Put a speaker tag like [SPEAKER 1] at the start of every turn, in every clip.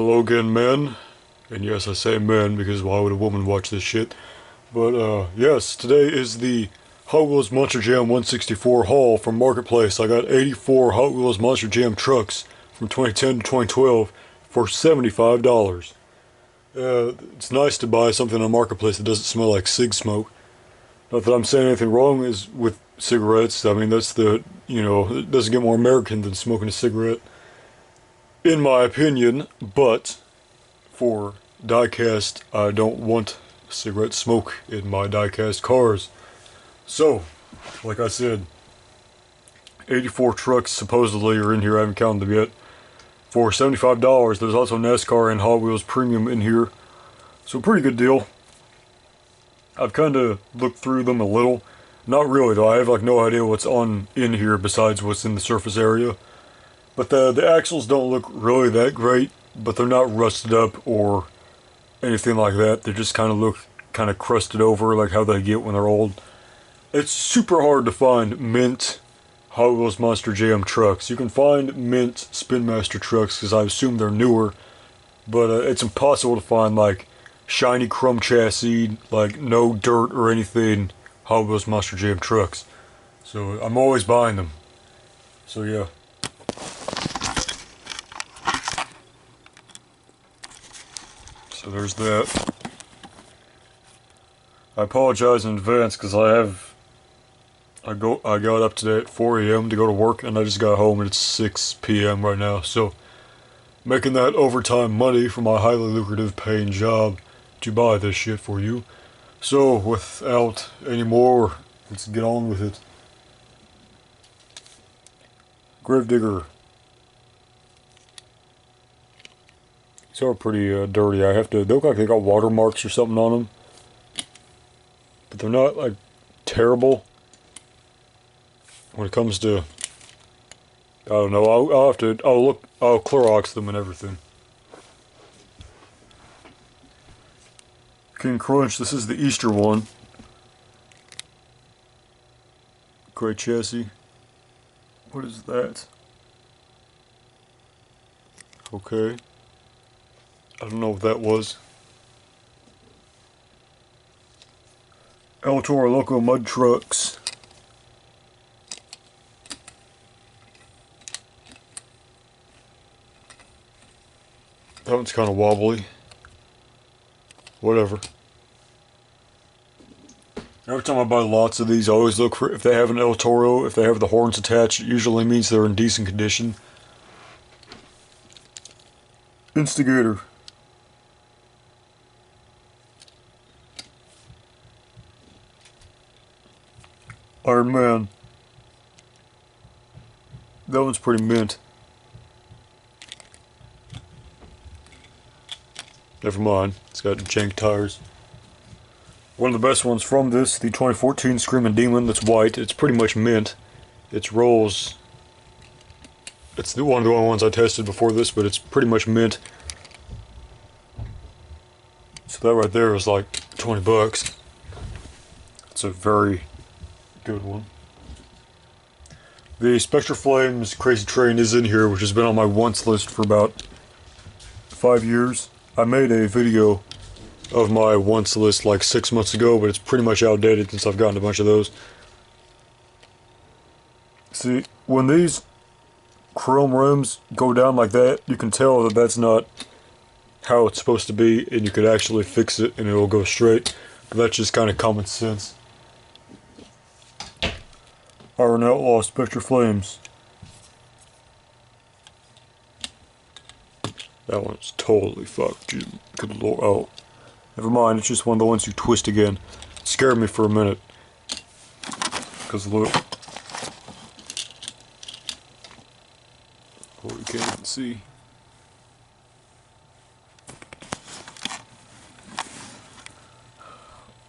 [SPEAKER 1] Hello again, men. And yes, I say men because why would a woman watch this shit? But, yes, today is the Hot Wheels Monster Jam 164 haul from Marketplace. I got 84 Hot Wheels Monster Jam trucks from 2010 to 2012 for $75. It's nice to buy something on Marketplace that doesn't smell like cig smoke. Not that I'm saying anything wrong with cigarettes. I mean, that's it doesn't get more American than smoking a cigarette, in my opinion, but for diecast, I don't want cigarette smoke in my diecast cars. So, like I said, 84 trucks supposedly are in here. I haven't counted them yet. For $75, there's also NASCAR and Hot Wheels Premium in here. So, pretty good deal. I've kind of looked through them a little. Not really though, I have like no idea what's in here besides what's in the surface area. But the axles don't look really that great, but they're not rusted up or anything like that. They just kind of look kind of crusted over like how they get when they're old. It's super hard to find mint Hot Wheels Monster Jam trucks. You can find mint Spin Master trucks because I assume they're newer, but it's impossible to find like shiny chrome chassis, like no dirt or anything Hot Wheels Monster Jam trucks. So I'm always buying them. So yeah. So there's that. I apologize in advance because I got up today at 4 AM to go to work and I just got home and it's 6 PM right now. So making that overtime money for my highly lucrative paying job to buy this shit for you. So without any more, let's get on with it. Gravedigger. These are pretty dirty. They look like they got watermarks or something on them. But they're not like terrible. When it comes to, I don't know, I'll Clorox them and everything. King Crunch, this is the Easter one. Great chassis. What is that? Okay. I don't know what that was. El Toro Loco mud trucks. That one's kind of wobbly. Whatever. Every time I buy lots of these, I always look for if they have an El Toro, if they have the horns attached, it usually means they're in decent condition. Instigator. Iron Man. That one's pretty mint. Never mind, it's got jank tires. One of the best ones from this, the 2014 Screaming Demon, that's white. It's pretty much mint. It rolls. It's one of the only ones I tested before this, but it's pretty much mint. So that right there is like 20 bucks. It's a very good one. The Spectre Flames Crazy Train is in here, which has been on my wants list for about 5 years. I made a video of my wants list like 6 months ago, but it's pretty much outdated since I've gotten a bunch of those. See, when these chrome rims go down like that, you can tell that that's not how it's supposed to be, and you could actually fix it and it'll go straight. But that's just kind of common sense. Iron Outlaw Spectre Flames. That one's totally fucked. Good lord. Oh. Never mind, it's just one of the ones you twist again. It scared me for a minute. Because look. Oh, you can't even see.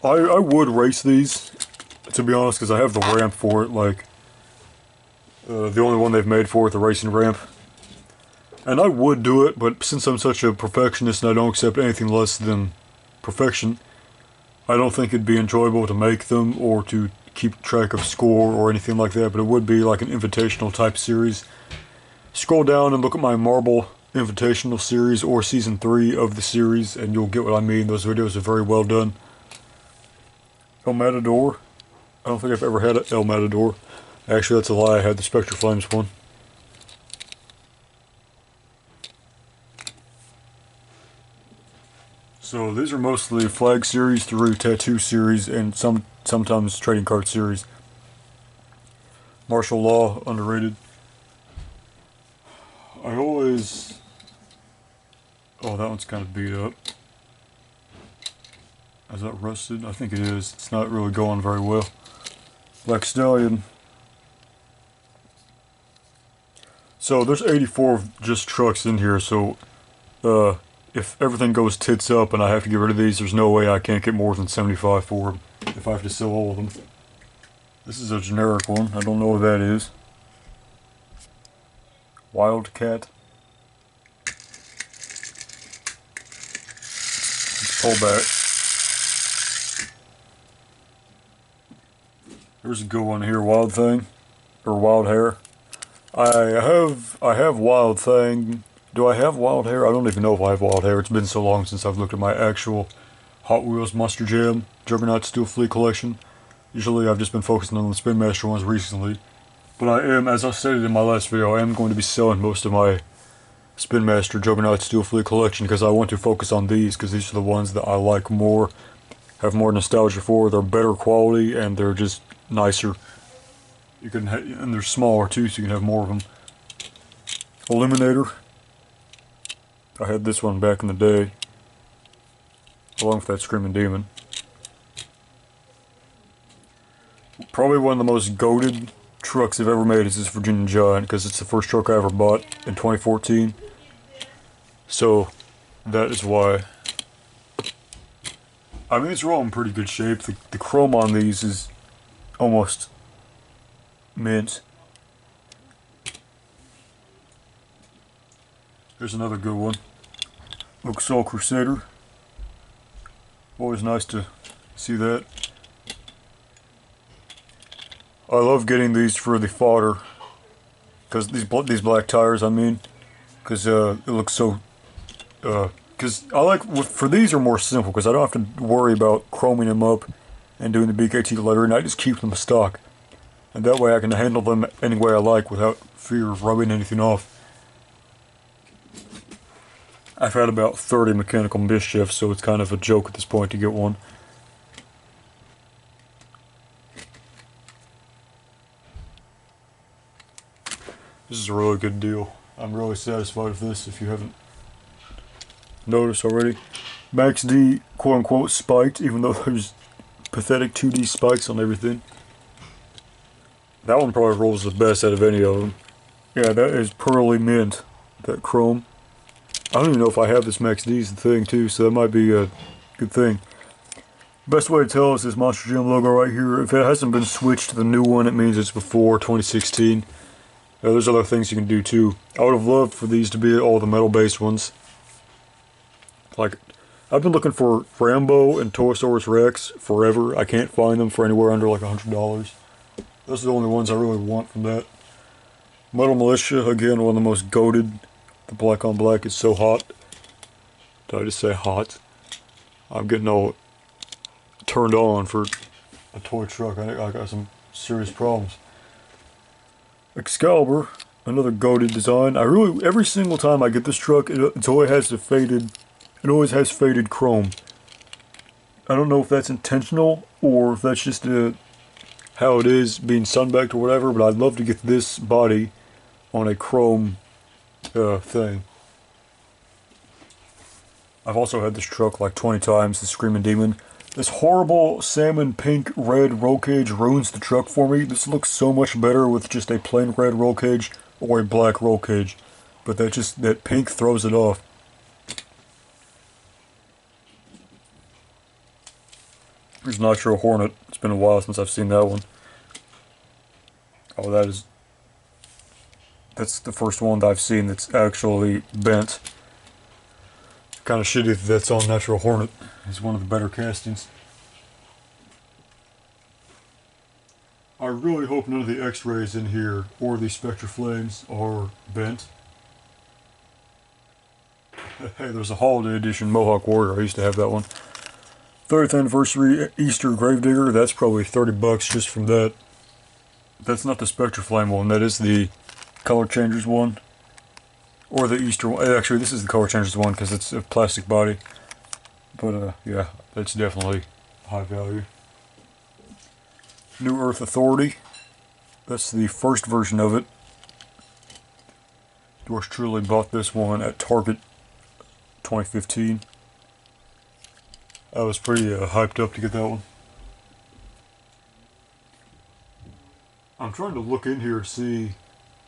[SPEAKER 1] I would race these, to be honest, because I have the ramp for it, like, the only one they've made for it, the racing ramp. And I would do it, but since I'm such a perfectionist and I don't accept anything less than perfection, I don't think it'd be enjoyable to make them or to keep track of score or anything like that, but it would be like an invitational type series. Scroll down and look at my marble Invitational series or season 3 of the series, and you'll get what I mean. Those videos are very well done. El Matador. I don't think I've ever had an El Matador. Actually, that's a lie. I had the Spectre Flames one. So these are mostly flag series through tattoo series and sometimes trading card series. Martial law, underrated. I always... Oh, that one's kind of beat up. Is that rusted? I think it is. It's not really going very well. Black Stallion. So there's 84 just trucks in here, so if everything goes tits up and I have to get rid of these, there's no way I can't get more than 75 for them if I have to sell all of them. This is a generic one. I don't know what that is. Wildcat. Let's pull back. There's a good one here, Wild Thing, or Wild Hair. I have Wild Thing. Do I have Wild Hair? I don't even know if I have Wild Hair. It's been so long since I've looked at my actual Hot Wheels Monster Jam Juggernaut Steel Fleet collection. Usually I've just been focusing on the Spin Master ones recently. But I am, as I stated in my last video, I am going to be selling most of my Spin Master Juggernaut Steel Fleet collection because I want to focus on these because these are the ones that I like more, have more nostalgia for. They're better quality and they're just nicer. You can and they're smaller too, so you can have more of them. Eliminator. I had this one back in the day, along with that Screaming Demon. Probably one of the most goated trucks I've ever made is this Virginia Giant, because it's the first truck I ever bought in 2014. So, that is why. I mean, these are all in pretty good shape. The chrome on these is almost mint. There's another good one. Soul Crusader. Always nice to see that. I love getting these for the fodder, because these black tires, I mean, because it looks so. Because I like for these are more simple because I don't have to worry about chroming them up and doing the BKT lettering. I just keep them stock, and that way I can handle them any way I like without fear of rubbing anything off. I've had about 30 mechanical mischiefs, so it's kind of a joke at this point to get one. This is a really good deal. I'm really satisfied with this if you haven't noticed already. Max D, quote unquote, spiked, even though there's pathetic 2D spikes on everything. That one probably rolls the best out of any of them. Yeah, that is pearly mint, that chrome. I don't even know if I have this Max D's thing too, so that might be a good thing. Best way to tell is this Monster Jam logo right here. If it hasn't been switched to the new one, it means it's before 2016. There's other things you can do too. I would have loved for these to be all the metal-based ones. Like, I've been looking for Rambo and Torosaurus Rex forever. I can't find them for anywhere under like $100. Those are the only ones I really want from that. Metal Militia, again, one of the most goated. The black on black is so hot. Did I just say hot? I'm getting all turned on for a toy truck. I got some serious problems. Excalibur, another goated design. Every single time I get this truck, it always has faded chrome. I don't know if that's intentional or if that's just how it is being sunbacked or whatever, but I'd love to get this body on a chrome thing. I've also had this truck like 20 times, the Screaming Demon. This horrible salmon pink red roll cage ruins the truck for me. This looks so much better with just a plain red roll cage or a black roll cage. But that pink throws it off. Here's Nitro Hornet. It's been a while since I've seen that one. Oh, that's the first one that I've seen that's actually bent. Kind of shitty that that's on Nitro Hornet. It's one of the better castings. I really hope none of the X-rays in here or the Spectre Flames are bent. Hey, there's a holiday edition Mohawk Warrior. I used to have that one. 30th anniversary Easter Gravedigger. That's probably $30 just from that. That's not the Spectre Flame one. That is the Color Changers one. Or the Easter one. Actually, this is the Color Changers one because it's a plastic body. But, yeah, that's definitely high value. New Earth Authority. That's the first version of it. Yours truly bought this one at Target 2015. I was pretty hyped up to get that one. I'm trying to look in here to see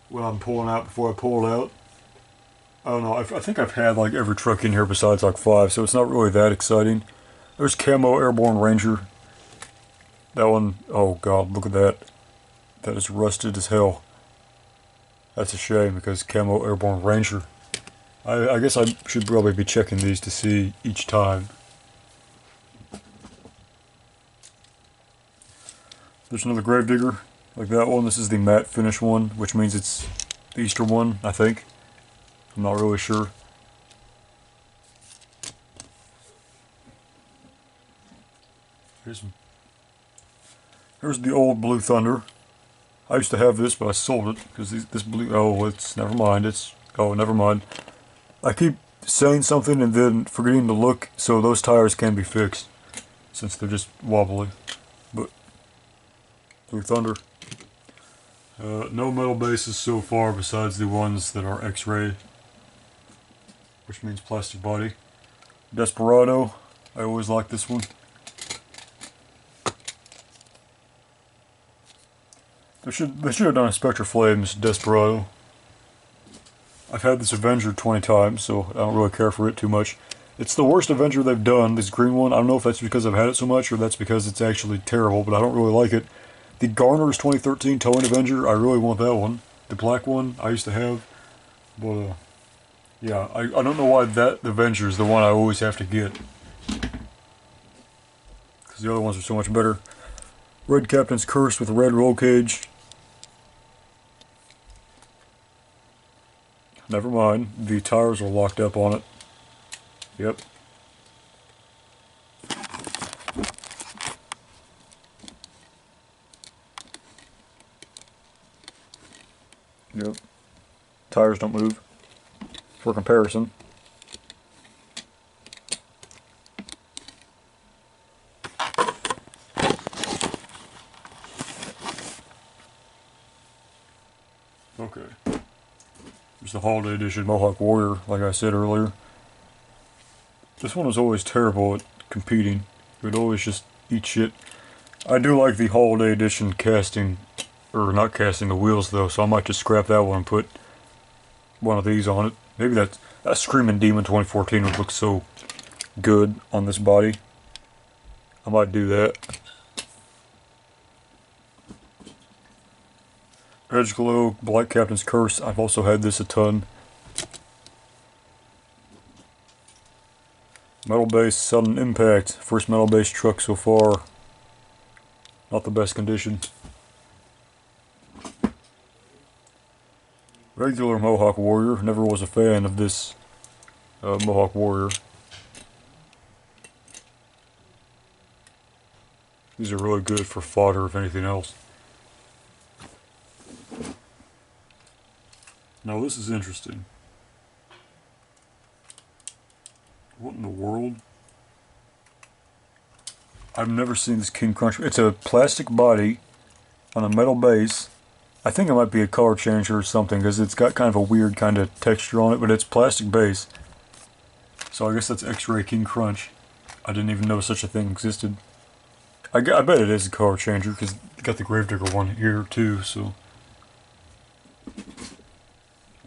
[SPEAKER 1] what I'm pulling out before I pull it out. I don't know, I think I've had like every truck in here besides like 5, so it's not really that exciting. There's Camo Airborne Ranger. That one, oh god, look at that. That is rusted as hell. That's a shame because Camo Airborne Ranger. I guess I should probably be checking these to see each time. There's another Gravedigger, like that one. This is the matte finish one, which means it's the Easter one, I think. I'm not really sure. Here's the old Blue Thunder. I used to have this, but I sold it because this blue. Oh, never mind. Never mind. I keep saying something and then forgetting to look, so those tires can be fixed since they're just wobbly. But Blue Thunder. No metal bases so far besides the ones that are X-ray, which means plastic body. Desperado. I always like this one. They should have done a Spectre Flames Desperado. I've had this Avenger 20 times, so I don't really care for it too much. It's the worst Avenger they've done, this green one. I don't know if that's because I've had it so much or that's because it's actually terrible, but I don't really like it. The Garner's 2013 Towing Avenger, I really want that one. The black one I used to have, but yeah, I don't know why that Avenger is the one I always have to get. Because the other ones are so much better. Red Captain's Curse with a red roll cage. Never mind, the tires are locked up on it. Yep. Yep. Tires don't move. For comparison. Okay. There's the Holiday Edition Mohawk Warrior, like I said earlier. This one was always terrible at competing. It would always just eat shit. I do like the Holiday Edition casting, or not casting the wheels though, so I might just scrap that one and put one of these on it. Maybe that Screaming Demon 2014 would look so good on this body. I might do that. Edge Glow, Black Captain's Curse. I've also had this a ton. Metal Base, Sudden Impact. First metal base truck so far. Not the best condition. Regular Mohawk Warrior. Never was a fan of this Mohawk Warrior. These are really good for fodder, if anything else. Now this is interesting. What in the world? I've never seen this King Crunch. It's a plastic body on a metal base. I think it might be a color changer or something because it's got kind of a weird kind of texture on it, but it's plastic base. So I guess that's X-Ray King Crunch. I didn't even know such a thing existed. I bet it is a color changer because it got the Gravedigger one here too, so.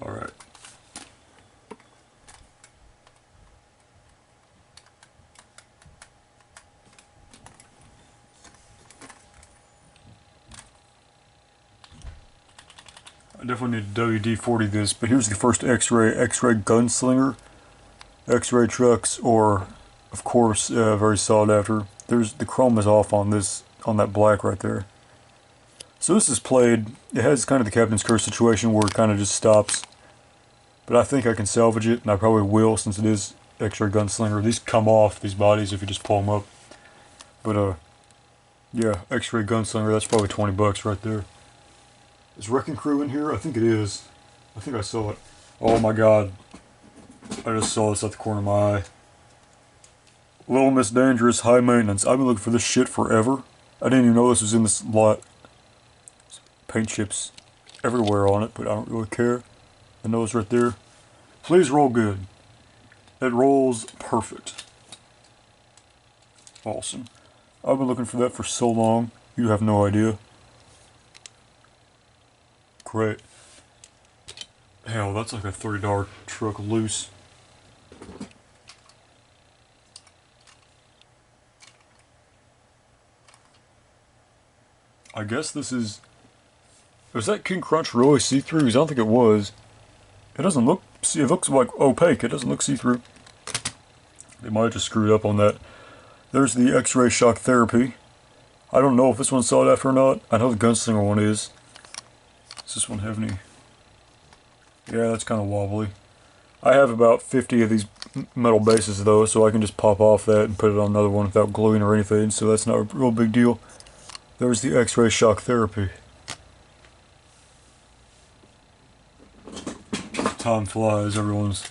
[SPEAKER 1] Alright. I definitely need to WD-40 this, but here's the first X-Ray Gunslinger. X-Ray trucks, or, of course, very sought after. The chrome is off on this, on that black right there. So this is played, it has kind of the Captain's Curse situation where it kind of just stops but I think I can salvage it, and I probably will since it is X-Ray Gunslinger. These come off, these bodies, if you just pull them up. But yeah, X-Ray Gunslinger, that's probably 20 bucks right there. Is Wrecking Crew in here? I think it is. I think I saw it. Oh my god. I just saw this at the corner of my eye. Little Miss Dangerous, High Maintenance. I've been looking for this shit forever. I didn't even know this was in this lot. Paint chips everywhere on it, but I don't really care. The nose right there. Please roll good. It rolls perfect. Awesome. I've been looking for that for so long. You have no idea. Great. Hell, that's like a $30 truck loose. I guess this is... Was that King Crunch really see-through? Because I don't think it was. It doesn't look... See, it looks like opaque. It doesn't look see-through. They might have just screwed up on that. There's the X-Ray Shock Therapy. I don't know if this one's sought after or not. I know the Gunslinger one is. Does this one have any... Yeah, that's kind of wobbly. I have about 50 of these metal bases though, so I can just pop off that and put it on another one without gluing or anything, so that's not a real big deal. There's the X-Ray Shock Therapy. Time flies, everyone's...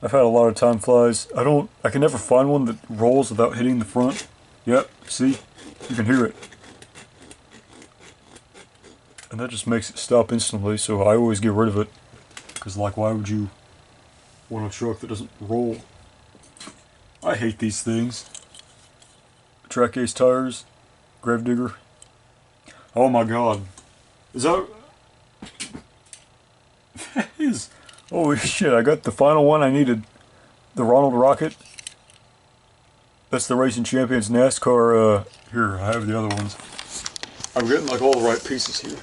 [SPEAKER 1] I've had a lot of time flies. I can never find one that rolls without hitting the front. Yep, see? You can hear it. And that just makes it stop instantly, so I always get rid of it. Because, like, why would you want a truck that doesn't roll? I hate these things. Track Ace tires. Gravedigger. Oh my god. Is that... That is... Holy shit, I got the final one I needed. The Ronald Rocket. That's the Racing Champions NASCAR, here, I have the other ones. I'm getting, like, all the right pieces here.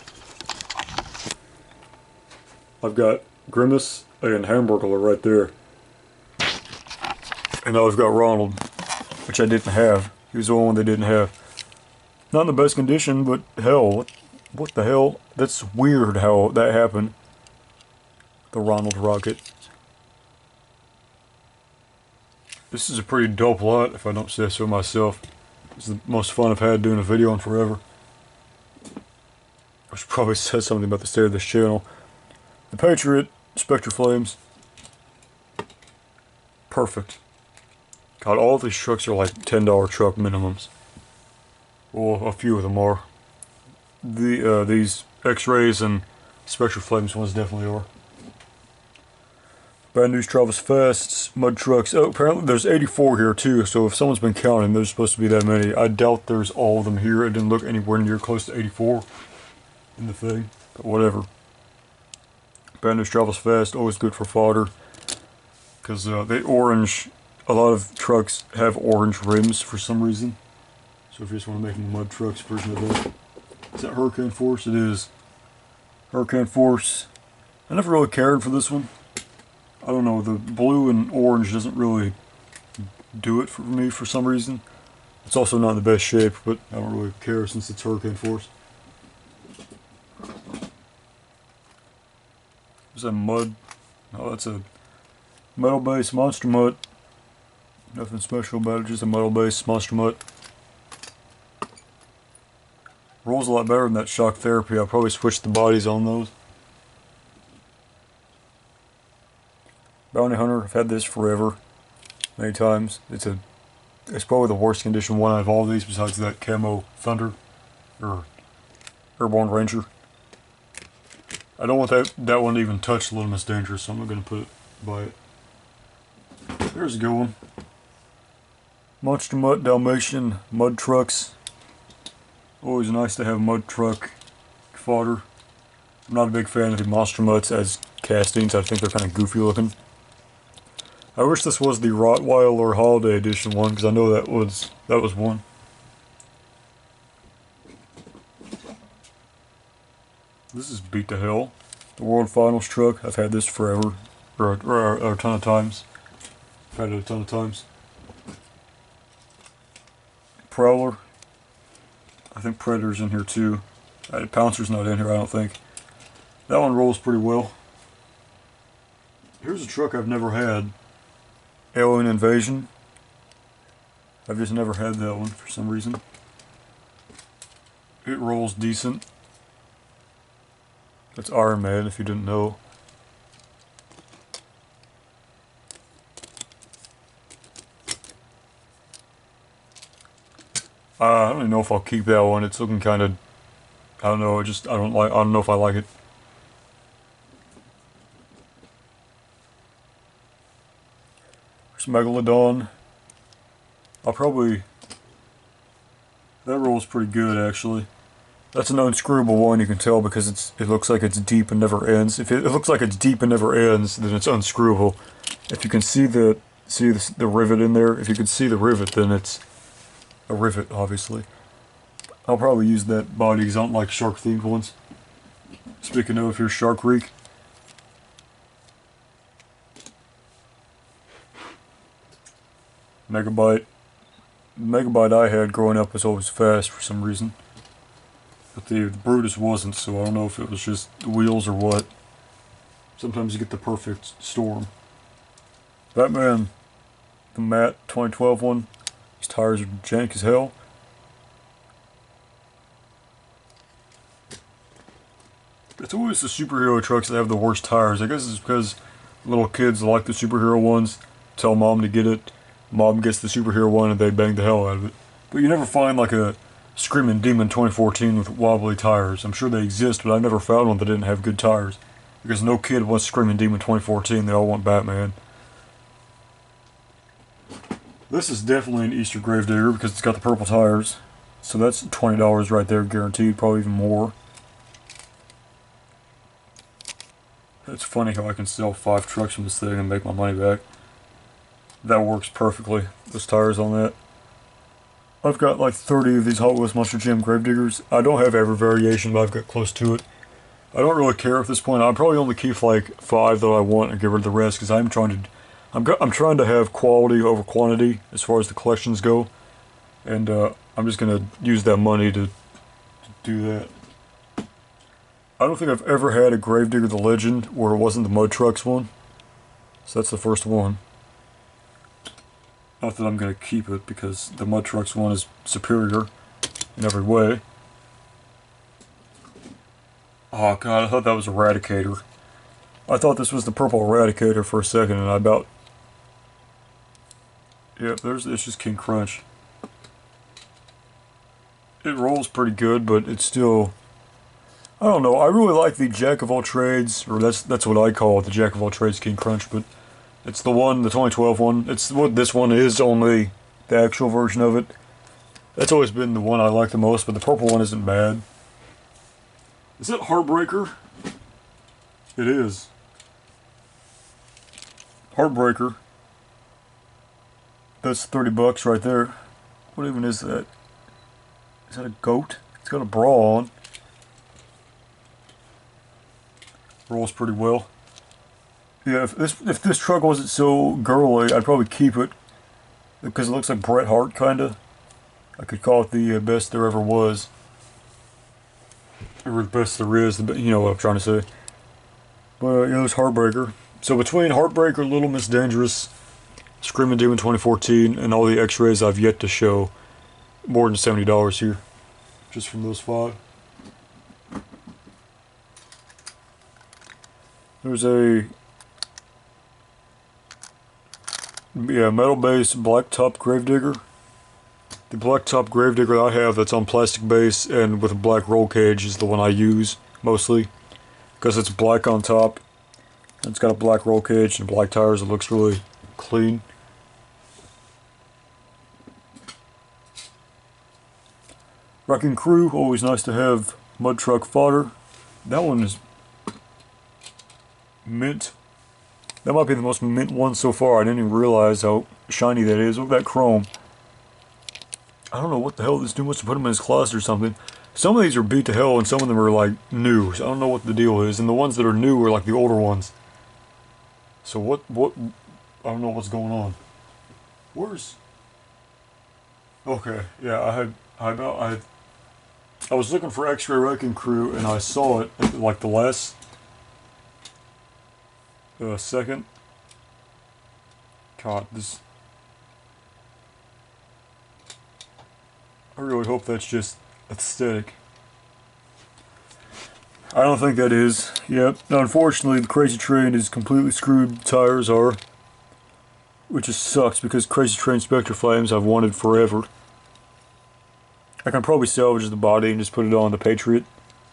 [SPEAKER 1] I've got Grimace and Hamburglar right there. And now I've got Ronald, which I didn't have. He was the only one they didn't have. Not in the best condition, but hell, what the hell? That's weird how that happened. The Ronald Rocket. This is a pretty dope lot, if I don't say so myself. It's the most fun I've had doing a video in forever. I should probably say something about the state of this channel. The Patriot, Spectre Flames. Perfect. God, all of these trucks are like $10 truck minimums. Well, a few of them are. These X-Rays and Spectre Flames ones definitely are. Bad News Travis Fasts, mud trucks. Oh, apparently there's 84 here too, so if someone's been counting, there's supposed to be that many. I doubt there's all of them here. It didn't look anywhere near close to 84 in the thing, but whatever. Bad News Travis Fast, always good for fodder. Because they orange, a lot of trucks have orange rims for some reason. So if you just want to make a mud trucks version of that. Is that Hurricane Force? It is. Hurricane Force. I never really cared for this one. I don't know, the blue and orange doesn't really do it for me for some reason. It's also not in the best shape, but I don't really care since it's Hurricane Force. Is that mud? Oh, that's a metal-based monster mutt. Nothing special about it, just a metal-based monster mutt. Rolls a lot better than that Shock Therapy. I'll probably switch the bodies on those. Bounty Hunter, I've had this forever. Many times. It's probably the worst condition one out of all these besides that Camo Thunder. Or Airborne Ranger. I don't want that one to even touch Little Miss Dangerous, so I'm not going to put it by it. There's a good one. Monster Mutt Dalmatian mud trucks. Always nice to have mud truck fodder. I'm not a big fan of the Monster Mutts as castings. I think they're kind of goofy looking. I wish this was the Rottweiler Holiday Edition one, because I know that was one. This is beat to hell. The World Finals truck. I've had this forever, or a ton of times. I've had it a ton of times. Prowler. I think Predator's in here too. Pouncer's not in here, I don't think. That one rolls pretty well. Here's a truck I've never had. Alien Invasion. I've just never had that one for some reason. It rolls decent. That's Iron Man, if you didn't know. I don't even know if I'll keep that one. It's looking kind of, I don't know. I don't know if I like it. There's Megalodon. That rolls pretty good actually. That's an unscrewable one, you can tell because it looks like it's deep and never ends. If it looks like it's deep and never ends, then it's unscrewable. If you can see the rivet in there, if you can see the rivet, then it's a rivet, obviously. I'll probably use that body because I don't like shark themed ones. Speaking of, here's Shark Reek. Megabyte. The Megabyte I had growing up was always fast for some reason. But the Brutus wasn't, so I don't know if it was just the wheels or what. Sometimes you get the perfect storm. Batman, the matte 2012 one. These tires are jank as hell. It's always the superhero trucks that have the worst tires. I guess it's because little kids like the superhero ones. Tell mom to get it. Mom gets the superhero one and they bang the hell out of it. But you never find like a Screaming Demon 2014 with wobbly tires. I'm sure they exist, but I never found one that didn't have good tires. Because no kid wants Screaming Demon 2014, they all want Batman. This is definitely an Easter Gravedigger because it's got the purple tires. So that's $20 right there, guaranteed, probably even more. It's funny how I can sell 5 trucks from this thing and make my money back. That works perfectly, those tires on that. I've got like 30 of these Hot Wheels Monster Jam Gravediggers. I don't have every variation, but I've got close to it. I don't really care at this point. I'll probably only keep like 5 that I want and get rid of the rest because I'm trying to have quality over quantity as far as the collections go, and I'm just gonna use that money to do that. I don't think I've ever had a Gravedigger the Legend where it wasn't the Mud Trucks one, so that's the first one. Not that I'm gonna keep it because the Mud Trucks one is superior in every way. Oh god, I thought that was Eradicator. I thought this was the purple Eradicator for a second, and I about... Yep, it's just King Crunch. It rolls pretty good, but it's still... I don't know, I really like the Jack of all trades, or that's what I call it, the Jack of all trades King Crunch, but it's the 2012 one. It's what this one is, only the actual version of it. That's always been the one I like the most, but the purple one isn't bad. Is that Heartbreaker? It is. Heartbreaker. That's $30 right there. What even is that? Is that a goat? It's got a bra on. Rolls pretty well. Yeah, if this truck wasn't so girly, I'd probably keep it because it looks like Bret Hart kinda. I could call it the best there ever was, or the best there is. You know what I'm trying to say. But yeah, it's Heartbreaker. So between Heartbreaker, Little Miss Dangerous, Screaming Demon 2014, and all the X-rays I've yet to show, more than $70 here, just from those 5. There's a metal base black top Gravedigger. The black top Gravedigger I have that's on plastic base and with a black roll cage is the one I use mostly because it's black on top. It's got a black roll cage and black tires. It looks really clean. Wrecking Crew, always nice to have mud truck fodder. That one is mint. That might be the most mint one so far. I didn't even realize how shiny that is. Look at that chrome. I don't know what the hell this dude wants to put them in his closet or something. Some of these are beat to hell and some of them are like new. So I don't know what the deal is. And the ones that are new are like the older ones. So what I don't know what's going on. Where's... Okay, yeah, I was looking for X-Ray Wrecking Crew and I saw it at like the last... second. God, this... I really hope that's just aesthetic. I don't think that is. Yep. Now, unfortunately, the Crazy Train is completely screwed. The tires are. Which just sucks because Crazy Train Spectre Flames I've wanted forever. I can probably salvage the body and just put it on the Patriot.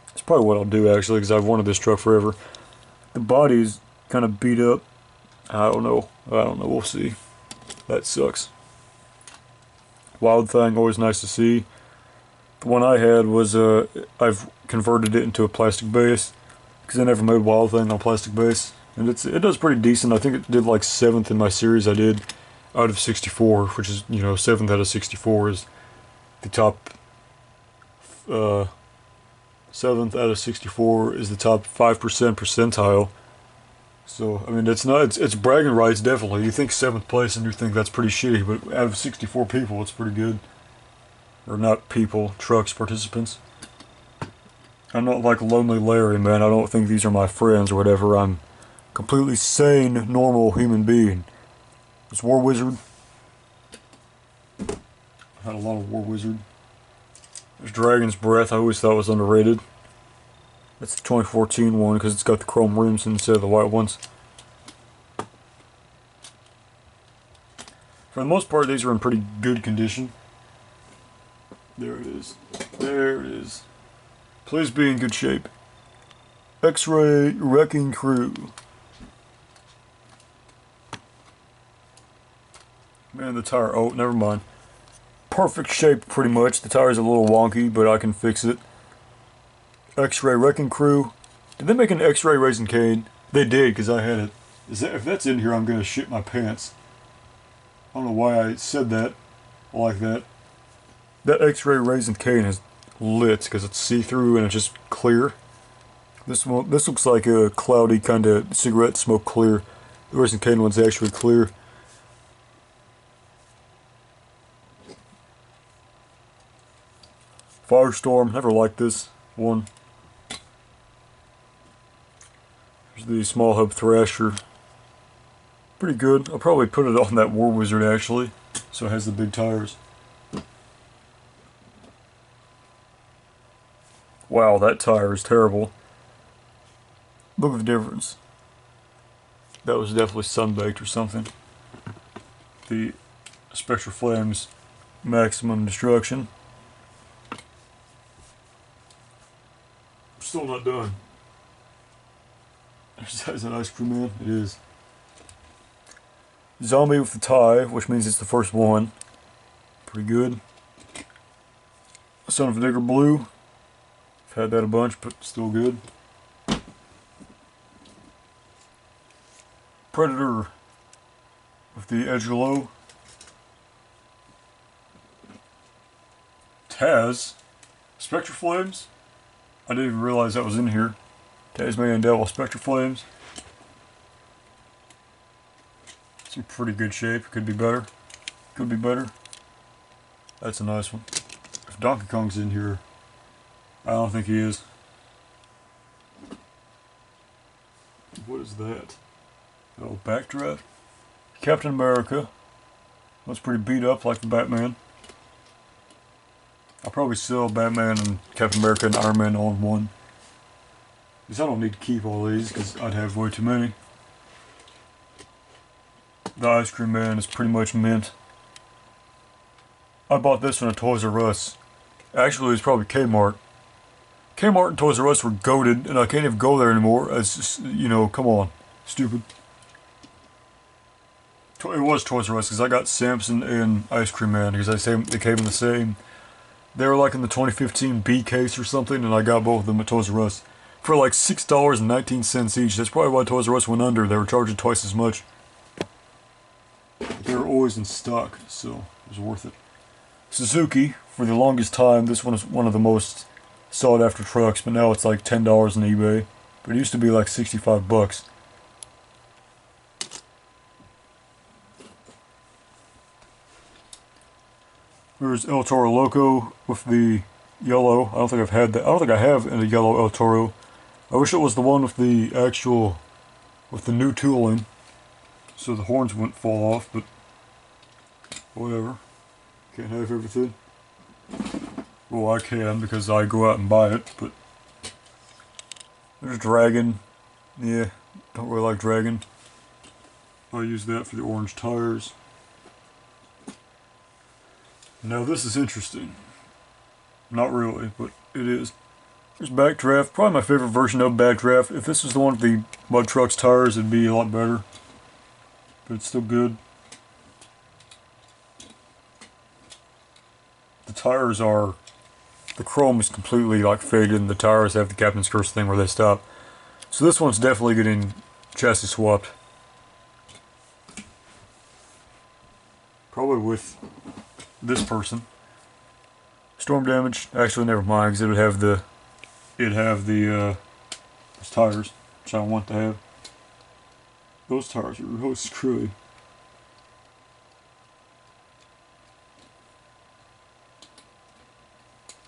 [SPEAKER 1] That's probably what I'll do actually, because I've wanted this truck forever. The body's kind of beat up. I don't know. We'll see. That sucks. Wild Thing, always nice to see. The one I had was, I've converted it into a plastic base, because I never made Wild Thing on plastic base. And it does pretty decent. I think it did like 7th in my series I did out of 64, which is, you know, 7th out of 64 is the top, 7th out of 64 is the top 5% percentile. So, I mean, it's bragging rights, definitely. You think 7th place and you think that's pretty shitty, but out of 64 people, it's pretty good. Or not people, trucks, participants. I'm not like Lonely Larry, man. I don't think these are my friends or whatever. I'm completely sane, normal human being. It's War Wizard. I've had a lot of War Wizard. There's Dragon's Breath, I always thought was underrated. That's the 2014 one because it's got the chrome rims instead of the white ones. For the most part, these are in pretty good condition. There it is. There it is. Please be in good shape. X-Ray Wrecking Crew. Man, the tire. Oh, never mind. Perfect shape, pretty much. The tire's a little wonky, but I can fix it. X-Ray Wrecking Crew. Did they make an X-Ray Raisin Cane? They did, because I had it. If that's in here, I'm going to shit my pants. I don't know why I said that like that. That X-Ray Raisin Cane is lit, because it's see-through and it's just clear. This looks like a cloudy kind of cigarette smoke clear. The Raisin Cane one's actually clear. Firestorm, never liked this one. There's the Small Hub Thrasher. Pretty good. I'll probably put it on that War Wizard actually, so it has the big tires. Wow, that tire is terrible. Look at the difference. That was definitely sunbaked or something. The Spectre Flames Maximum Destruction. Still not done. Is that Ice Cream Man? It is. Zombie with the tie, which means it's the first one. Pretty good. Son of a Digger Blue. I've had that a bunch, but still good. Predator with the edge low. Taz. Spectre Flames. I didn't even realize that was in here. Tasmanian Devil Spectre Flames. It's in pretty good shape. Could be better. Could be better. That's a nice one. If Donkey Kong's in here, I don't think he is. What is that? Oh, Backdraft. Captain America. Looks pretty beat up like the Batman. I'll probably sell Batman and Captain America and Iron Man all in one. Because I don't need to keep all these because I'd have way too many. The Ice Cream Man is pretty much mint. I bought this one at Toys R Us. Actually, it's probably Kmart. Kmart and Toys R Us were goated, and I can't even go there anymore. It's just, you know, come on. Stupid. It was Toys R Us because I got Samson and Ice Cream Man because they came in the same. They were like in the 2015 B case or something, and I got both of them at Toys R Us for like $6.19 each. That's probably why Toys R Us went under. They were charging twice as much. They were always in stock, so it was worth it. Suzuki, for the longest time, this one is one of the most sought after trucks, but now it's like $10 on eBay. But it used to be like 65 bucks. There's El Toro Loco with the yellow. I don't think I've had that. I don't think I have a yellow El Toro. I wish it was the one with the actual with the new tooling, so the horns wouldn't fall off, but whatever. Can't have everything. Well, I can because I go out and buy it, but there's Dragon. Yeah, don't really like Dragon. I use that for the orange tires. Now this is interesting. Not really, but it is. There's Backdraft, probably my favorite version of Backdraft. If this was the one with the mud truck's tires, it'd be a lot better. But it's still good. The tires are, the chrome is completely like faded, and the tires have the captain's curse thing where they stop. So this one's definitely getting chassis swapped. Probably with this person. Storm damage, actually never mind, because it'd have those tires, which I don't want to have. Those tires are really screwy.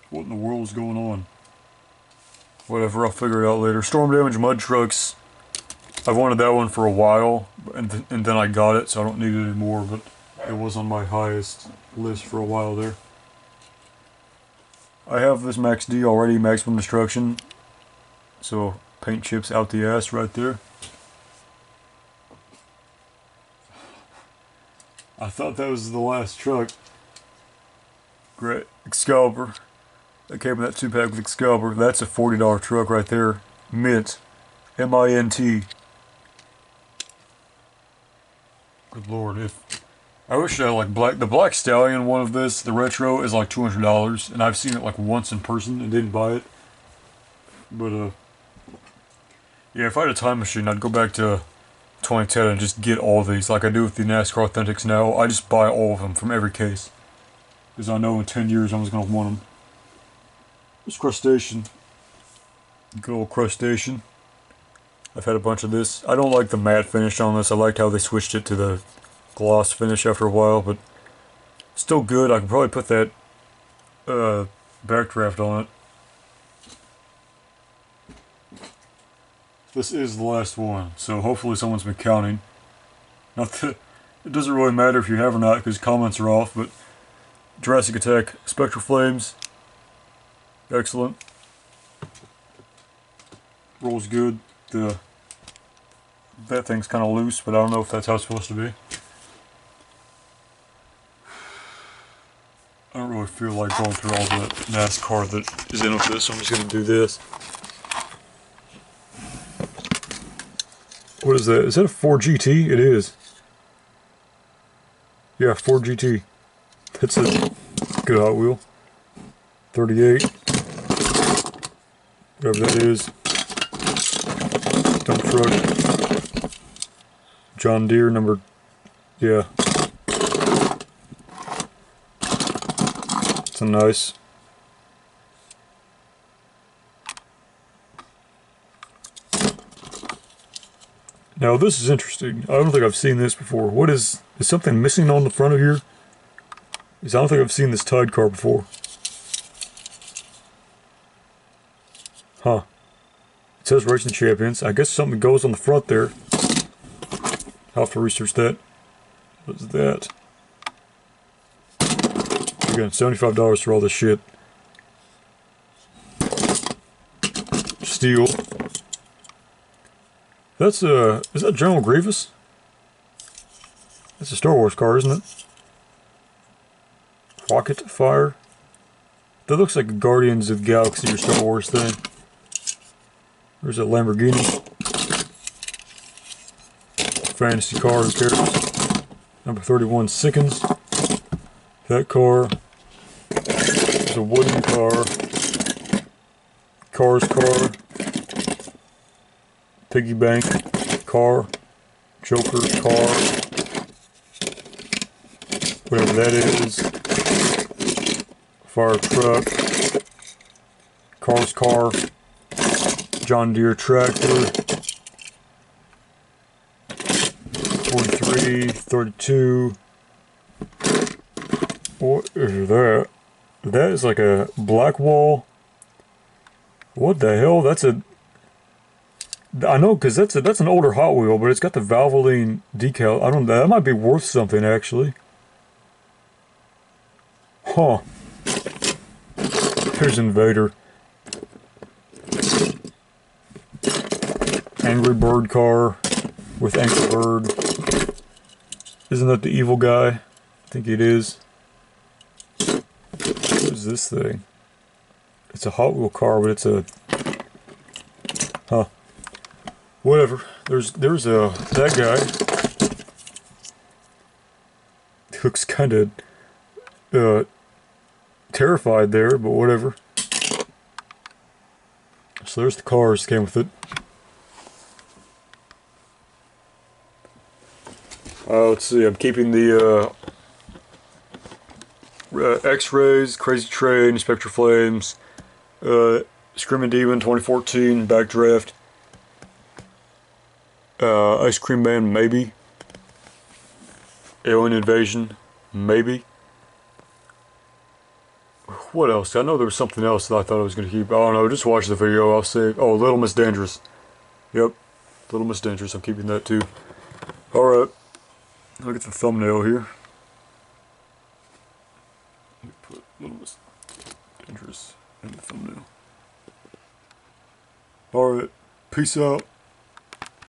[SPEAKER 1] What in the world is going on? Whatever, I'll figure it out later. Storm damage mud trucks. I've wanted that one for a while, and then I got it, so I don't need it anymore, but it was on my highest list for a while there. I have this Max D already, Maximum Destruction. So, paint chips out the ass right there. I thought that was the last truck. Great. 𝘚𝘵𝘴. That came in that 2-pack with 𝘚𝘵𝘴. That's a $40 truck right there. Mint. M-I-N-T. Good lord, I wish I had like the Black Stallion one of this, the retro, is like $200, and I've seen it like once in person and didn't buy it. But yeah, if I had a time machine, I'd go back to 2010 and just get all these, like I do with the NASCAR Authentics now. I just buy all of them from every case, because I know in 10 years I was gonna want them. This crustacean, good old crustacean. I've had a bunch of this. I don't like the matte finish on this. I liked how they switched it to the gloss finish after a while, but still good. I could probably put that Backdraft on it. This is the last one, so hopefully someone's been counting. Not that it doesn't really matter if you have or not, because comments are off, but Jurassic Attack Spectral Flames, excellent. Rolls good. That thing's kind of loose, but I don't know if that's how it's supposed to be. I don't really feel like going through all the NASCAR that is in with this, so I'm just going to do this. What is that? Is that a 4GT? It is. Yeah, 4GT. That's a good Hot Wheel. 38. Whatever that is. Dump truck. John Deere number. Yeah. It's a nice. Now this is interesting. I don't think I've seen this before. What is something missing on the front of here? I don't think I've seen this Tide car before. Huh. It says Racing Champions. I guess something goes on the front there. I'll have to research that. What is that? Again, $75 for all this shit. Steel. That's is that General Grievous? That's a Star Wars car, isn't it? Rocket Fire. That looks like a Guardians of the Galaxy or Star Wars thing. There's a Lamborghini. Fantasy car, who cares? Number 31 sickens. That car. There's a wooden car. Cars car. Piggy bank. Car. Joker car. Whatever that is. Fire truck. Cars car. John Deere tractor. 43, 32. What is that? That is like a black wall. What the hell? That's a I know, because that's an older Hot Wheel, but it's got the Valvoline decal. I don't. That might be worth something actually. Huh. Here's Invader. Angry Bird car with Angry Bird. Isn't that the evil guy? I think it is. What is this thing? It's a Hot Wheel car, but it's a... Huh. Whatever. There's that guy. Looks kind of terrified there, but whatever. So there's the cars that came with it. Let's see, I'm keeping the X-Rays, Crazy Train, Spectre Flames, Screaming Demon 2014, Backdraft, Ice Cream Man, maybe, Alien Invasion, maybe. What else? I know there was something else that I thought I was going to keep. I don't know, just watch the video, I'll say. Oh, Little Miss Dangerous. Yep, Little Miss Dangerous, I'm keeping that too. Alright, look at the thumbnail here. Let me put Little Miss Dangerous in the thumbnail. Alright, peace out.